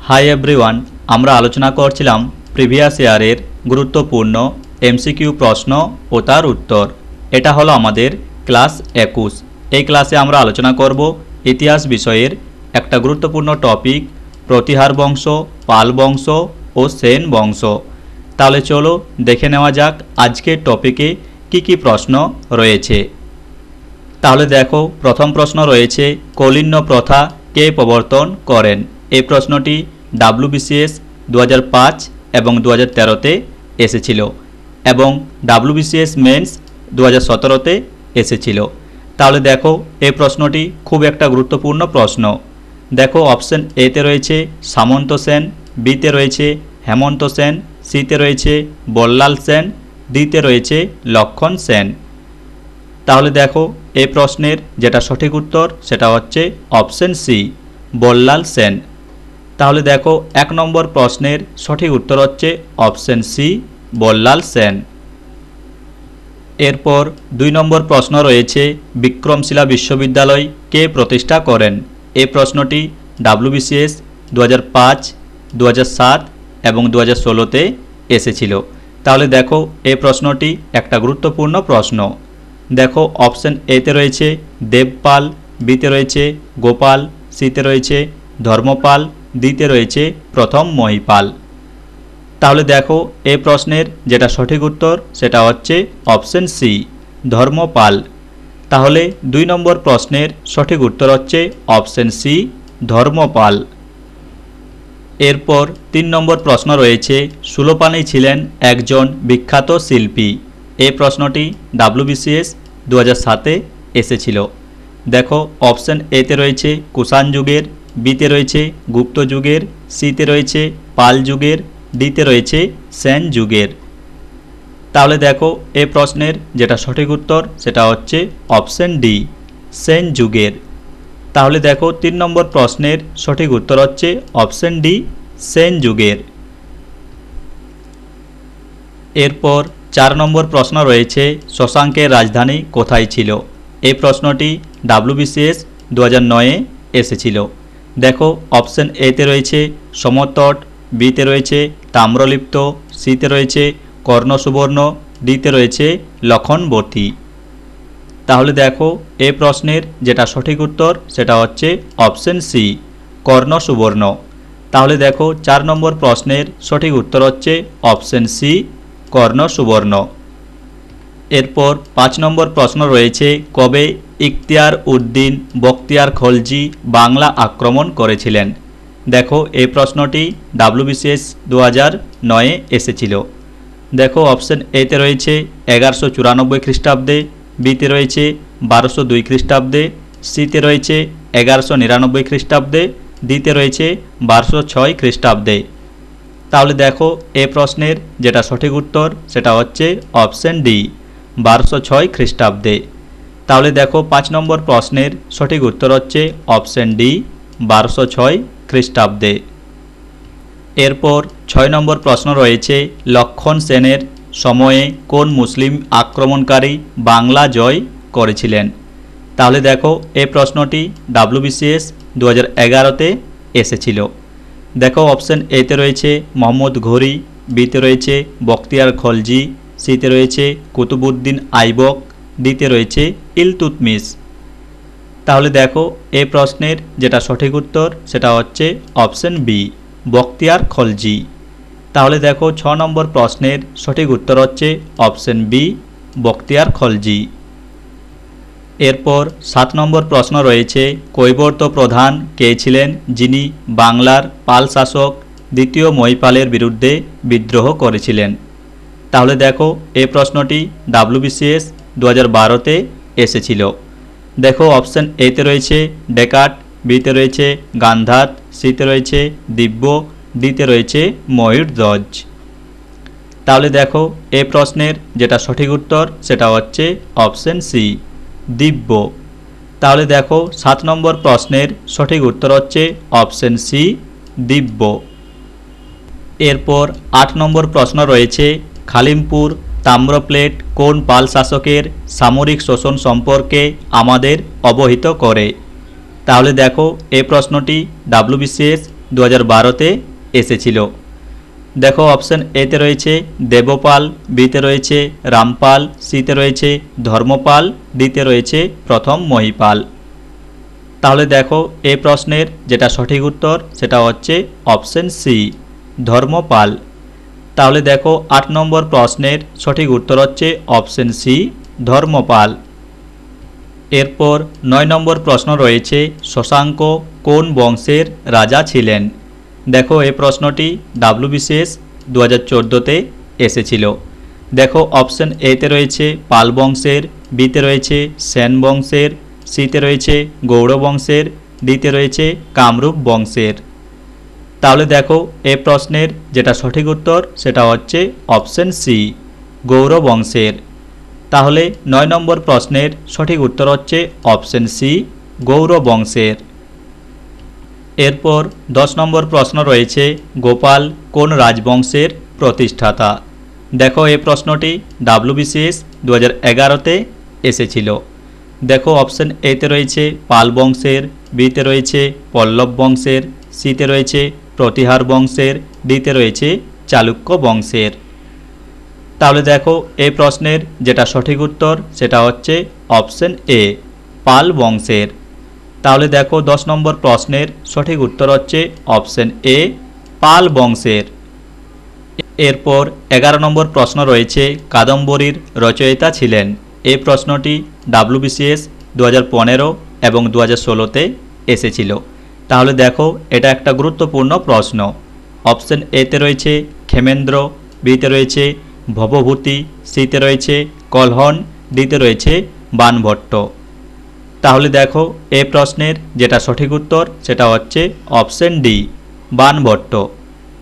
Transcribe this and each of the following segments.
Hi everyone, আমরা আলোচনা করছিলাম প্রিভিয়াস ইয়ারের গুরুত্বপূর্ণ এমসিকিউ প্রশ্ন ও তার উত্তর। এটা হলো আমাদের ক্লাস 21। এই ক্লাসে আমরা আলোচনা করব ইতিহাস বিষয়ের একটা গুরুত্বপূর্ণ টপিক প্রতিহার বংশ, পাল বংশ ও সেন বংশ। তাহলে চলো দেখে নেওয়া যাক আজকের টপিকে কি কি প্রশ্ন রয়েছে। তাহলে দেখো, প্রথম প্রশ্ন রয়েছে কৌলিন্য প্রথা কে প্রবর্তন করেন। এই প্রশ্নটি WBCS 2005 এবং 2013-তে এসেছিল এবং WBCS মেন্স 2017-তে এসেছিল। তাহলে দেখো, এই প্রশ্নটি খুব একটা গুরুত্বপূর্ণ প্রশ্ন। দেখো, অপশন এতে রয়েছে সামন্ত সেন, বিতে রয়েছে হেমন্ত সেন, সিতে রয়েছে বল্লাল সেন, ডিতে রয়েছে লক্ষণ সেন। তাহলে দেখো, এই প্রশ্নের যেটা সঠিক উত্তর সেটা হচ্ছে অপশন সি, বল্লাল সেন। তাহলে দেখো, 1 নম্বর প্রশ্নের সঠিক উত্তর হচ্ছে অপশন সি, বল্লাল সেন। এরপর 2 নম্বর প্রশ্ন রয়েছে বিক্রমশিলা বিশ্ববিদ্যালয় কে প্রতিষ্ঠা করেন। এই প্রশ্নটি WBCS 2005, 2007 এবং 2016-তে এসেছিল। তাহলে দেখো, এই প্রশ্নটি একটা গুরুত্বপূর্ণ প্রশ্ন। দেখো, অপশন এতে রয়েছে দেবপাল, বিতে রয়েছে গোপাল, সিতে রয়েছে ধর্মপাল, ডিতে রয়েছে প্রথম মহিপাল। তাহলে দেখো, এই প্রশ্নের যেটা সঠিক উত্তর সেটা হচ্ছে অপশন সি, ধর্মপাল। তাহলে 2 নম্বর প্রশ্নের সঠিক উত্তর হচ্ছে অপশন সি, ধর্মপাল। এরপর 3 নম্বর প্রশ্ন রয়েছে সুলোপানি ছিলেন একজন বিখ্যাত শিল্পী। এই প্রশ্নটি WBCS 2007-এ এসেছিল। দেখো, অপশন এতে রয়েছে কুষাণ যুগের, বিতে রয়েছে গুপ্ত যুগের, সিতে রয়েছে পাল যুগের, ডিতে রয়েছে সেন যুগের। তাহলে দেখো, এই প্রশ্নের যেটা সঠিক উত্তর সেটা হচ্ছে অপশন ডি, সেন যুগের। তাহলে দেখো, 3 নম্বর প্রশ্নের সঠিক উত্তর হচ্ছে অপশন ডি, সেন যুগের। এরপর 4 নম্বর প্রশ্ন রয়েছে শশাঙ্কের রাজধানী কোথায় ছিল। এই প্রশ্নটি WBCS 2009-এ এসেছিল। দেখো, অপশন এতে রয়েছে সমতট, বিতে রয়েছে তাম্রলিপ্ত, সিতে রয়েছে কর্ণসুবর্ণ, ডিতে রয়েছে লক্ষণবর্তী। তাহলে দেখো, এই প্রশ্নের যেটা সঠিক উত্তর সেটা হচ্ছে অপশন সি, কর্ণসুবর্ণ। তাহলে দেখো, 4 নম্বর প্রশ্নের সঠিক উত্তর হচ্ছে অপশন সি, কর্ণসুবর্ণ। এরপর 5 নম্বর প্রশ্ন রয়েছে কবে ইখতিয়ার উদ্দিন বখতিয়ার খলজি বাংলা আক্রমণ করেছিলেন। দেখো, এই প্রশ্নটি WBCS 2009-এ এসেছিল। দেখো, অপশন এতে রয়েছে 1194 খ্রিস্টাব্দে, বিতে রয়েছে 1202 খ্রিস্টাব্দে, সিতে রয়েছে 1199 খ্রিস্টাব্দে, ডিতে রয়েছে 1206 খ্রিস্টাব্দে। তাহলে দেখো, এই প্রশ্নের যেটা সঠিক উত্তর সেটা হচ্ছে অপশন ডি, 1206 খ্রিস্টাব্দে। তাহলে দেখো, 5 নম্বর প্রশ্নের সঠিক উত্তর হচ্ছে অপশন ডি, 1206 খ্রিস্টাব্দে। এরপর 6 নম্বর প্রশ্ন রয়েছে লক্ষণ সেনের সময়ে কোন মুসলিম আক্রমণকারী বাংলা জয় করেছিলেন। তাহলে দেখো, এই প্রশ্নটি WBCS 2011-তে এসেছিল। দেখো, অপশন এতে রয়েছে মোহাম্মদ ঘুরি, বিতে রয়েছে বখতিয়ার খলজি, সিতে রয়েছে কুতুবউদ্দিন আইবক, ডিতে রয়েছে ইলতুৎমিশ। তাহলে দেখো, এই প্রশ্নের যেটা সঠিক উত্তর সেটা হচ্ছে অপশন বি, বখতিয়ার খলজি। তাহলে দেখো, 6 নম্বর প্রশ্নের সঠিক উত্তর হচ্ছে অপশন বি, বখতিয়ার খলজি। এরপর 7 নম্বর প্রশ্ন রয়েছে কৈবর্ত প্রধান কে ছিলেন যিনি বাংলার পাল শাসক দ্বিতীয় মহিপালের বিরুদ্ধে বিদ্রোহ করেছিলেন। তাহলে দেখো, এই প্রশ্নটি WBCS 2012-তে এসেছিল। দেখো, অপশন এতে রয়েছে ডেকার্ট, বিতে রয়েছে গান্ধার, সিতে রয়েছে দিব্য, ডিতে রয়েছে ময়ূরধ্বজ। তাহলে দেখো, এই প্রশ্নের যেটা সঠিক উত্তর সেটা হচ্ছে অপশন সি, দিব্য। তাহলে দেখো, 7 নম্বর প্রশ্নের সঠিক উত্তর হচ্ছে অপশন সি, দিব্য। এরপর 8 নম্বর প্রশ্ন রয়েছে খালিমপুর তাম্রপ্লেট কোন পাল শাসকের সামরিক শোষণ সম্পর্কে আমাদের অবহিত করে। তাহলে দেখো, এই প্রশ্নটি WBCS 2012-তে এসেছিল। দেখো অপশন এতে রয়েছে দেবপাল, বিতে রয়েছে রামপাল, সিতে রয়েছে ধর্মপাল, ডিতে রয়েছে প্রথম মহিপাল। তাহলে দেখো এই প্রশ্নের যেটা সঠিক উত্তর সেটা হচ্ছে অপশন সি, ধর্মপাল। তাহলে দেখো 8 নম্বর প্রশ্নের সঠিক উত্তর হচ্ছে অপশন সি, ধর্মপাল। এরপর 9 নম্বর প্রশ্ন রয়েছে শশাঙ্ক কোন বংশের রাজা ছিলেন? দেখো এই প্রশ্নটি WBCS 2014-তে এসেছিল। দেখো অপশন এতে রয়েছে পাল বংশের, বিতে রয়েছে সেন বংশের, সিতে রয়েছে গৌড় বংশের, ডিতে রয়েছে কামরূপ বংশের। তাহলে দেখো এই প্রশ্নের যেটা সঠিক উত্তর সেটা হচ্ছে অপশন সি, গৌড় বংশের। তাহলে 9 নম্বর প্রশ্নের সঠিক উত্তর হচ্ছে অপশন সি, গৌড় বংশের। এরপর 10 নম্বর প্রশ্ন রয়েছে গোপাল কোন রাজবংশের প্রতিষ্ঠাতা? দেখো এই প্রশ্নটি WBCS 2011-তে এসেছিল। দেখো অপশন এতে রয়েছে পাল বংশের, বিতে রয়েছে পল্লব বংশের, সিতে রয়েছে প্রতিহার বংশের, ডিতে রয়েছে চালুক্য বংশের। তাহলে দেখো এই প্রশ্নের যেটা সঠিক উত্তর সেটা হচ্ছে অপশন এ, পাল বংশের। তাহলে দেখো 10 নম্বর প্রশ্নের সঠিক উত্তর হচ্ছে অপশন এ, পাল বংশের। এরপর 11 নম্বর প্রশ্ন রয়েছে কাদম্বরীর রচয়িতা ছিলেন। এই প্রশ্নটি WBCS 2015 এবং 2016-তে এসেছিল। তাহলে দেখো এটা একটা গুরুত্বপূর্ণ প্রশ্ন। অপশন এতে রয়েছে ক্ষেমেন্দ্র, বিতে রয়েছে ভবভূতি, সিতে রয়েছে কলহন, ডিতে রয়েছে বাণভট্ট। তাহলে দেখো এই প্রশ্নের যেটা সঠিক উত্তর সেটা হচ্ছে অপশন ডি, বাণভট্ট।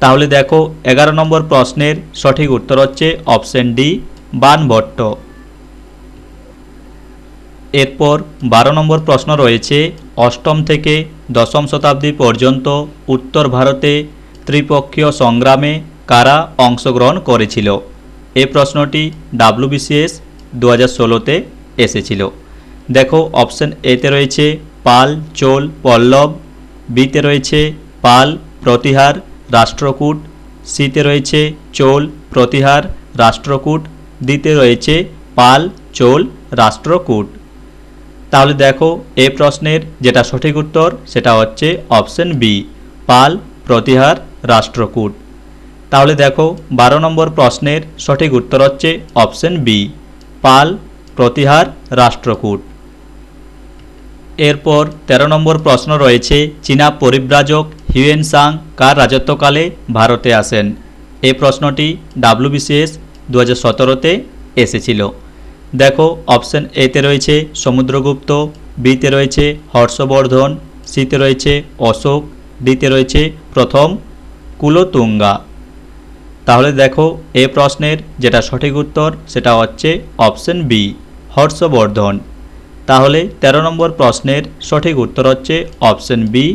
তাহলে দেখো 11 নম্বর প্রশ্নের সঠিক উত্তর হচ্ছে অপশন ডি, বাণভট্ট। এরপর 12 নম্বর প্রশ্ন রয়েছে অষ্টম থেকে দশম শতাব্দী পর্যন্ত উত্তর ভারতে ত্রিপক্ষীয় সংগ্রামে কারা অংশগ্রহণ করেছিল? এই প্রশ্নটি WBCS 2016-তে এসেছিল। দেখো অপশন এতে রয়েছে পাল, চোল, পল্লব, বিতে রয়েছে পাল, প্রতিহার, রাষ্ট্রকূট, সিতে রয়েছে চোল, প্রতিহার, রাষ্ট্রকূট, ডিতে রয়েছে পাল, চোল, রাষ্ট্রকূট। তাহলে দেখো এই প্রশ্নের যেটা সঠিক উত্তর সেটা হচ্ছে অপশন বি, পাল, প্রতিহার, রাষ্ট্রকূট। তাহলে দেখো 12 নম্বর প্রশ্নের সঠিক উত্তর হচ্ছে অপশন বি, পাল, প্রতিহার, রাষ্ট্রকূট। এরপর 13 নম্বর প্রশ্ন রয়েছে চীনা পরিব্রাজক হিউয়েন সাং কার রাজত্বকালে ভারতে আসেন? এই প্রশ্নটি WBCS 2017-তে এসেছিল। দেখো অপশন এতে রয়েছে সমুদ্রগুপ্ত, বিতে রয়েছে হর্ষবর্ধন, সিতে রয়েছে অশোক, ডিতে রয়েছে প্রথম কুলোতুঙ্গা। তাহলে দেখো এই প্রশ্নের যেটা সঠিক উত্তর সেটা হচ্ছে অপশন বি, হর্ষবর্ধন। তাহলে 13 নম্বর প্রশ্নের সঠিক উত্তর হচ্ছে অপশন বি,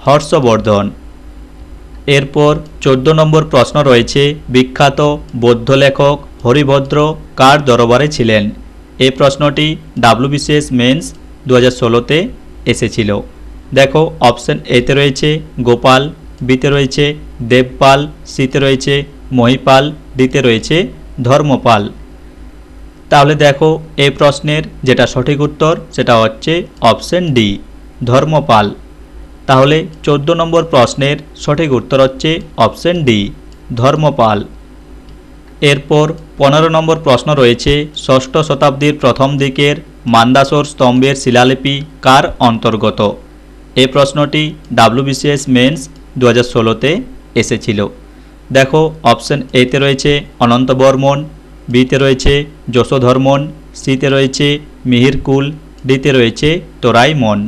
হর্ষবর্ধন। এরপর 14 নম্বর প্রশ্ন রয়েছে বিখ্যাত বৌদ্ধ লেখক হরিভদ্র কার দরবারে ছিলেন? এই প্রশ্নটি WBCS মেন্স 2016-তে এসেছিল। দেখো অপশন এতে রয়েছে গোপাল, বিতে রয়েছে দেবপাল, সিতে রয়েছে মহিপাল, ডিতে রয়েছে ধর্মপাল। তাহলে দেখো এই প্রশ্নের যেটা সঠিক উত্তর সেটা হচ্ছে অপশন ডি, ধর্মপাল। তাহলে 14 নম্বর প্রশ্নের সঠিক উত্তর হচ্ছে অপশন ডি, ধর্মপাল। এরপর 15 নম্বর প্রশ্ন রয়েছে ষষ্ঠ শতাব্দীর প্রথম দিকের মান্দাসোর স্তম্ভের শিলালিপি কার অন্তর্গত? এই প্রশ্নটি WBCS মেন্স 2016-তে এসেছিল। দেখো অপশন এতে রয়েছে অনন্তবর্মন, বিতে রয়েছে যশোধর্মন, সিতে রয়েছে মিহিরকুল, ডিতে রয়েছে তোরাইমন।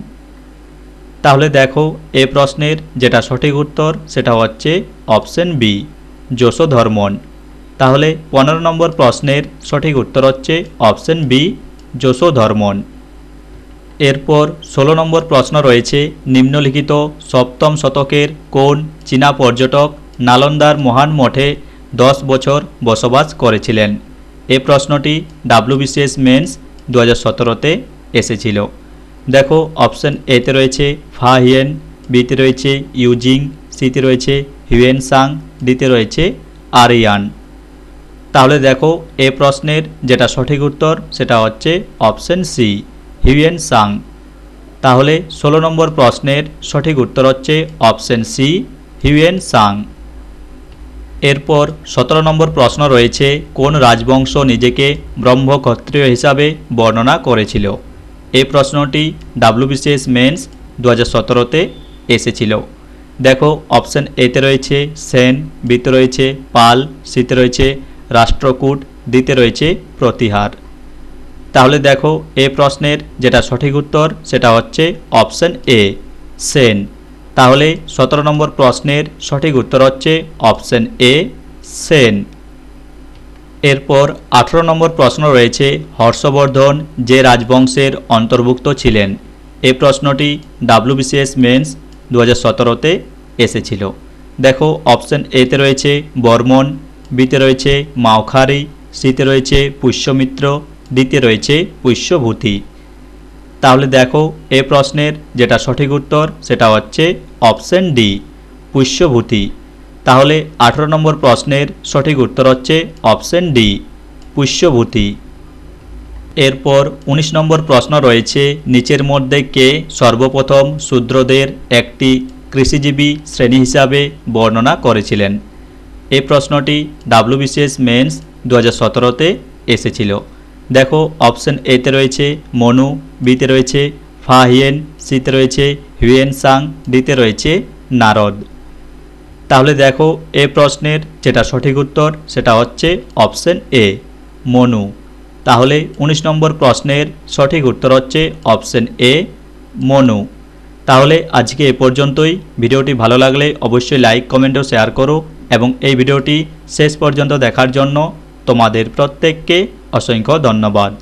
তাহলে দেখো এই প্রশ্নের যেটা সঠিক উত্তর সেটা হচ্ছে অপশন বি, যশোধর্মন। তাহলে 15 নম্বর প্রশ্নের সঠিক উত্তর হচ্ছে অপশন বি, যশোধর্মন। এরপর 16 নম্বর প্রশ্ন রয়েছে নিম্নলিখিত সপ্তম শতকের কোন চীনা পর্যটক নালন্দার মহান মঠে 10 বছর বসবাস করেছিলেন? এই প্রশ্নটি WBCS মেন্স 2017-তে এসেছিল। দেখো অপশন এতে রয়েছে ফা হিয়েন, বিতে রয়েছে ইউজিং, সিতে রয়েছে হিউয়েন সাং, ডিতে রয়েছে আরিয়ান। তাহলে দেখো এই প্রশ্নের যেটা সঠিক উত্তর সেটা হচ্ছে অপশন সি, হিউয়েন সাং। তাহলে 16 নম্বর প্রশ্নের সঠিক উত্তর হচ্ছে অপশন সি, হিউয়েন সাং। এরপর 17 নম্বর প্রশ্ন রয়েছে, কোন রাজবংশ নিজেকে ব্রহ্মক্ষত্রিয় হিসাবে বর্ণনা করেছিল? এই প্রশ্নটি WBCS মেন্স 2017-তে এসেছিল। দেখো অপশন এতে রয়েছে সেন, বিতে রয়েছে পাল, সিতে রয়েছে রাষ্ট্রকূট, ডিতে রয়েছে প্রতিহার। তাহলে দেখো এই প্রশ্নের যেটা সঠিক উত্তর সেটা হচ্ছে অপশন এ, সেন। তাহলে 17 নম্বর প্রশ্নের সঠিক উত্তর হচ্ছে অপশন এ, সেন। এরপর 18 নম্বর প্রশ্ন রয়েছে, হর্ষবর্ধন যে রাজবংশের অন্তর্ভুক্ত ছিলেন? এই প্রশ্নটি WBCS মেন্স 2017-তে এসেছিল। দেখো অপশন এতে রয়েছে বর্মন, বিতে রয়েছে মাওখারি, সিতে রয়েছে পুষ্যমিত্র, ডিতে রয়েছে পুষ্যভূতি। তাহলে দেখো এই প্রশ্নের যেটা সঠিক উত্তর সেটা হচ্ছে অপশন ডি, পুষ্যভূতি। তাহলে 18 নম্বর প্রশ্নের সঠিক উত্তর হচ্ছে অপশন ডি, পুষ্যভূতি। এরপর 19 নম্বর প্রশ্ন রয়েছে, নিচের মধ্যে কে সর্বপ্রথম শূদ্রদের একটি কৃষিজীবী শ্রেণী হিসাবে বর্ণনা করেছিলেন? এই প্রশ্নটি WBCS মেন্স 2017-তে এসেছিল। দেখো অপশন এতে রয়েছে মনু, বিতে রয়েছে ফাহিয়েন, সিতে রয়েছে হিউয়েন সাং, ডিতে রয়েছে নারদ। তাহলে দেখো এই প্রশ্নের যেটা সঠিক উত্তর সেটা হচ্ছে অপশন এ, মনু। তাহলে 19 নম্বর প্রশ্নের সঠিক উত্তর হচ্ছে অপশন এ, মনু। তাহলে আজকে এ পর্যন্তই। ভিডিওটি ভালো লাগলে অবশ্যই লাইক, কমেন্ট ও শেয়ার করো এবং এই ভিডিওটি শেষ পর্যন্ত দেখার জন্য তোমাদের প্রত্যেককে অসংখ্য ধন্যবাদ।